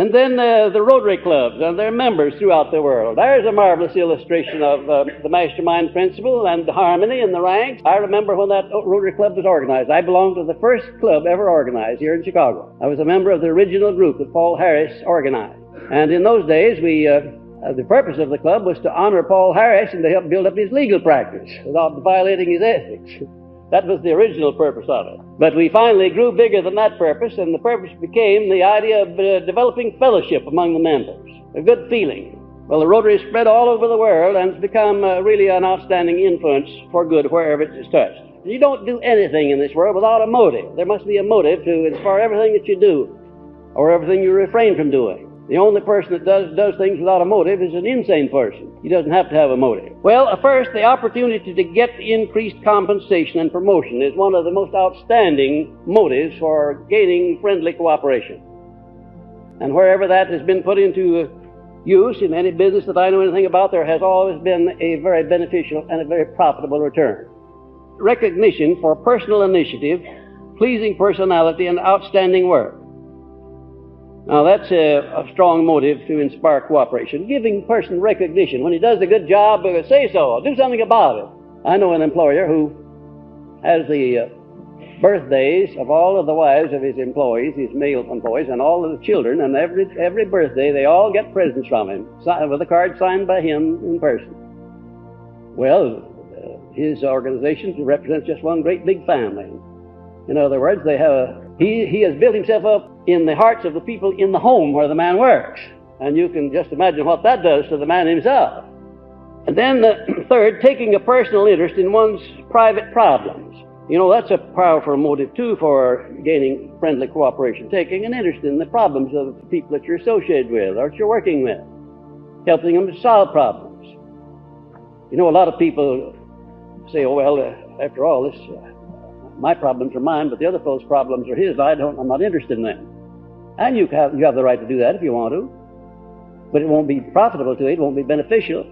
And then the Rotary clubs and their members throughout the world. There's a marvelous illustration of the mastermind principle and the harmony in the ranks. I remember when that Rotary club was organized. I belonged to the first club ever organized here in Chicago. I was a member of the original group that Paul Harris organized. And in those days, the purpose of the club was to honor Paul Harris and to help build up his legal practice without violating his ethics. That was the original purpose of it. But we finally grew bigger than that purpose, and the purpose became the idea of developing fellowship among the members, a good feeling. Well, the Rotary spread all over the world, and it's become really an outstanding influence for good wherever it is touched. You don't do anything in this world without a motive. There must be a motive to inspire everything that you do, or everything you refrain from doing. The only person that does things without a motive is an insane person. He doesn't have to have a motive. Well, first, the opportunity to get increased compensation and promotion is one of the most outstanding motives for gaining friendly cooperation. And wherever that has been put into use in any business that I know anything about, there has always been a very beneficial and a very profitable return. Recognition for personal initiative, pleasing personality, and outstanding work. Now, that's a strong motive to inspire cooperation. Giving person recognition. When he does a good job, say so. Do something about it. I know an employer who has the birthdays of all of the wives of his employees, his male employees, and all of the children, and every birthday they all get presents from him, with a card signed by him in person. Well, his organization represents just one great big family. In other words, he has built himself up in the hearts of the people in the home where the man works. And you can just imagine what that does to the man himself. And then third, taking a personal interest in one's private problems. You know, that's a powerful motive, too, for gaining friendly cooperation. Taking an interest in the problems of the people that you're associated with or that you're working with. Helping them to solve problems. You know, a lot of people say, oh, well, after all, my problems are mine, but the other fellow's problems are his. I'm not interested in them. And you have the right to do that if you want to. But it won't be profitable to you. It won't be beneficial.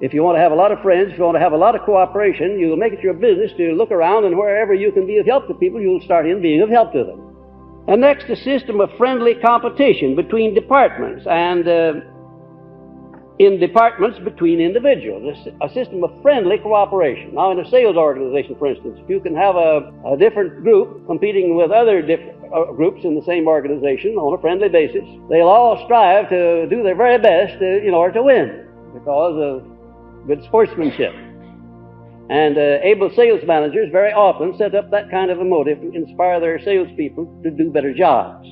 If you want to have a lot of friends, if you want to have a lot of cooperation, you'll make it your business to look around, and wherever you can be of help to people, you'll start in being of help to them. And next, a system of friendly competition between departments and in departments between individuals, a system of friendly cooperation. Now, in a sales organization, for instance, if you can have a different group competing with other different groups in the same organization on a friendly basis, they'll all strive to do their very best in order to win because of good sportsmanship. And able sales managers very often set up that kind of a motive to inspire their salespeople to do better jobs.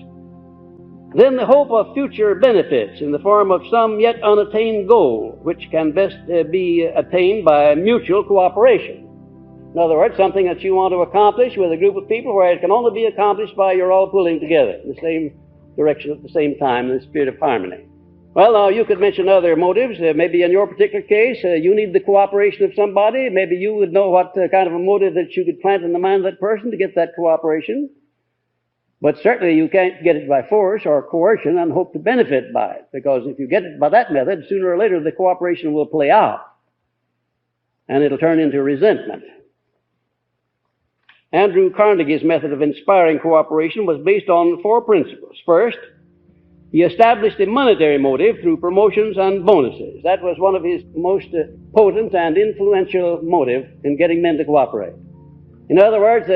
Then the hope of future benefits in the form of some yet unattained goal, which can best be attained by mutual cooperation. In other words, something that you want to accomplish with a group of people where it can only be accomplished by you're all pulling together in the same direction at the same time in the spirit of harmony. Well, now, you could mention other motives. Maybe in your particular case, you need the cooperation of somebody. Maybe you would know what kind of a motive that you could plant in the mind of that person to get that cooperation. But certainly you can't get it by force or coercion and hope to benefit by it, because if you get it by that method, sooner or later the cooperation will play out, and it'll turn into resentment. Andrew Carnegie's method of inspiring cooperation was based on 4 principles. First, he established a monetary motive through promotions and bonuses. That was one of his most potent and influential motives in getting men to cooperate. In other words,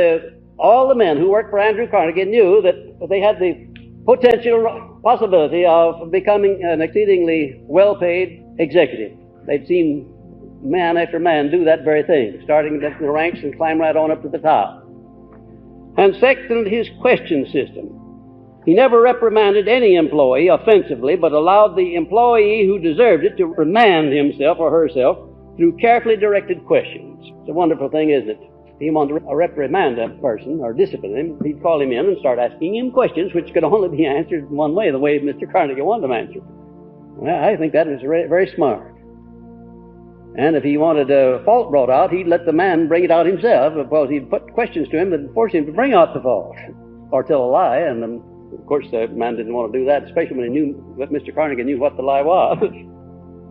all the men who worked for Andrew Carnegie knew that they had the potential possibility of becoming an exceedingly well-paid executive. They'd seen man after man do that very thing, starting in the ranks and climb right on up to the top. And second, his question system. He never reprimanded any employee offensively, but allowed the employee who deserved it to reprimand himself or herself through carefully directed questions. It's a wonderful thing, isn't it? If he wanted to reprimand that person or discipline him, he'd call him in and start asking him questions which could only be answered in one way, the way Mr. Carnegie wanted them answered. Well, I think that was very smart. And if he wanted a fault brought out, he'd let the man bring it out himself, because he'd put questions to him that forced him to bring out the fault or tell a lie. And of course, the man didn't want to do that, especially when he knew that Mr. Carnegie knew what the lie was.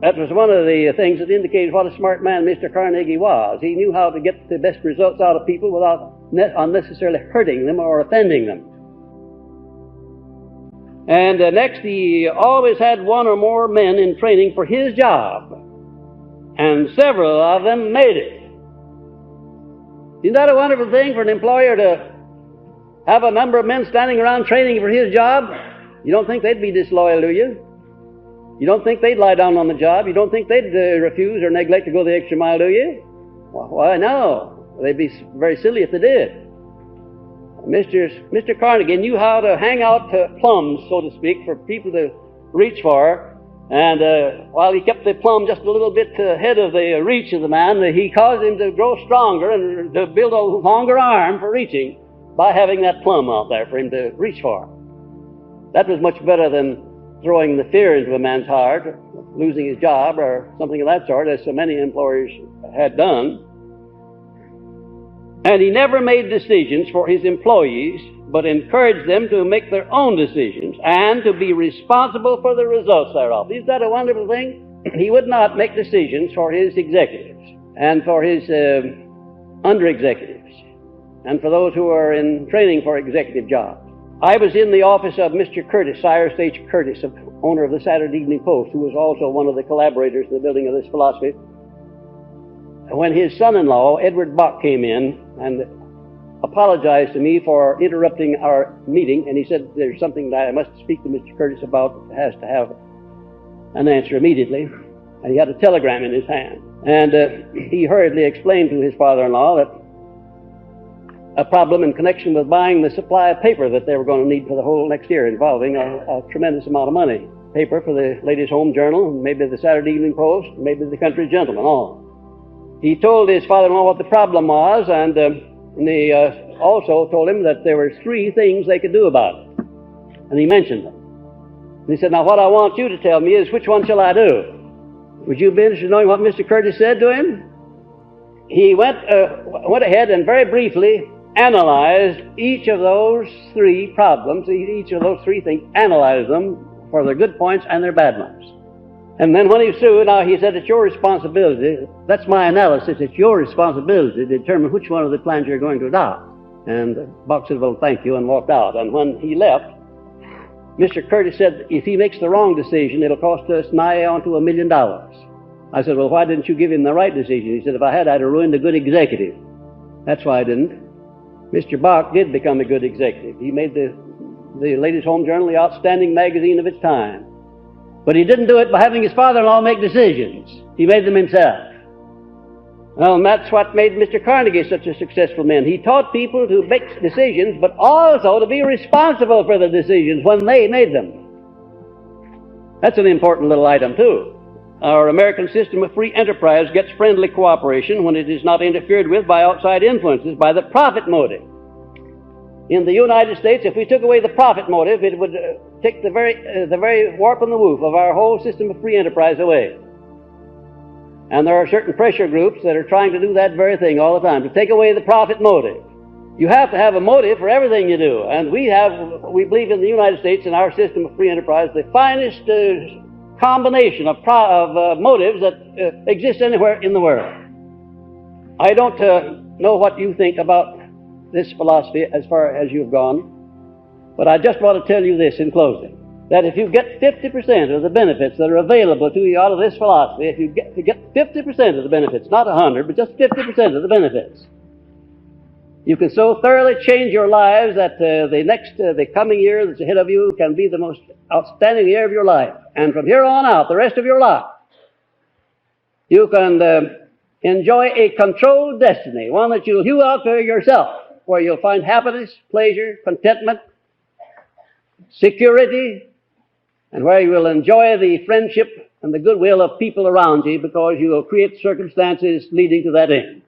That was one of the things that indicated what a smart man Mr. Carnegie was. He knew how to get the best results out of people without unnecessarily hurting them or offending them. And next, he always had one or more men in training for his job, and several of them made it. Isn't that a wonderful thing for an employer to have a number of men standing around training for his job? You don't think they'd be disloyal, do you? You don't think they'd lie down on the job? You don't think they'd refuse or neglect to go the extra mile, do you? Why, no. They'd be very silly if they did. Mr. Carnegie knew how to hang out plums, so to speak, for people to reach for. And while he kept the plum just a little bit ahead of the reach of the man, he caused him to grow stronger and to build a longer arm for reaching by having that plum out there for him to reach for. That was much better than throwing the fear into a man's heart, losing his job or something of that sort, as so many employers had done. And he never made decisions for his employees, but encouraged them to make their own decisions and to be responsible for the results thereof. Isn't that a wonderful thing? He would not make decisions for his executives and for his under-executives and for those who are in training for executive jobs. I was in the office of Mr. Curtis, Cyrus H. Curtis, owner of the Saturday Evening Post, who was also one of the collaborators in the building of this philosophy, when his son-in-law, Edward Bach, came in and apologized to me for interrupting our meeting, and he said there's something that I must speak to Mr. Curtis about that has to have an answer immediately. And he had a telegram in his hand. And he hurriedly explained to his father-in-law that a problem in connection with buying the supply of paper that they were going to need for the whole next year, involving a tremendous amount of money. Paper for the Ladies' Home Journal, maybe the Saturday Evening Post, maybe the Country Gentleman, all. He told his father-in-law what the problem was, and he also told him that there were 3 things they could do about it. And he mentioned them. And he said, now what I want you to tell me is, which one shall I do? Would you be interested in knowing what Mr. Curtis said to him? He went ahead and very briefly analyzed each of those 3 problems, each of those 3 things, analyzed them for their good points and their bad ones. And then when he was through, now he said, it's your responsibility, that's my analysis, it's your responsibility to determine which one of the plans you're going to adopt. And Bach said, well, thank you, and walked out. And when he left, Mr. Curtis said, if he makes the wrong decision, it'll cost us nigh on to $1 million. I said, well, why didn't you give him the right decision? He said, if I had, I'd have ruined a good executive. That's why I didn't. Mr. Bach did become a good executive. He made the Ladies' Home Journal the outstanding magazine of its time. But he didn't do it by having his father-in-law make decisions. He made them himself. Well, and that's what made Mr. Carnegie such a successful man. He taught people to make decisions, but also to be responsible for the decisions when they made them. That's an important little item, too. Our American system of free enterprise gets friendly cooperation when it is not interfered with by outside influences, by the profit motive. In the United States, if we took away the profit motive, it would take the very warp and the woof of our whole system of free enterprise away. And there are certain pressure groups that are trying to do that very thing all the time, to take away the profit motive. You have to have a motive for everything you do. And we believe in the United States, in our system of free enterprise, the finest combination of motives that exist anywhere in the world. I don't know what you think about this philosophy as far as you've gone, but I just want to tell you this in closing, that if you get 50% of the benefits that are available to you out of this philosophy, if you get 50% of the benefits, not 100, but just 50% of the benefits, you can so thoroughly change your lives that the coming year that's ahead of you can be the most outstanding year of your life. And from here on out, the rest of your life, you can enjoy a controlled destiny, one that you'll hew out for yourself, where you'll find happiness, pleasure, contentment, security, and where you will enjoy the friendship and the goodwill of people around you, because you will create circumstances leading to that end.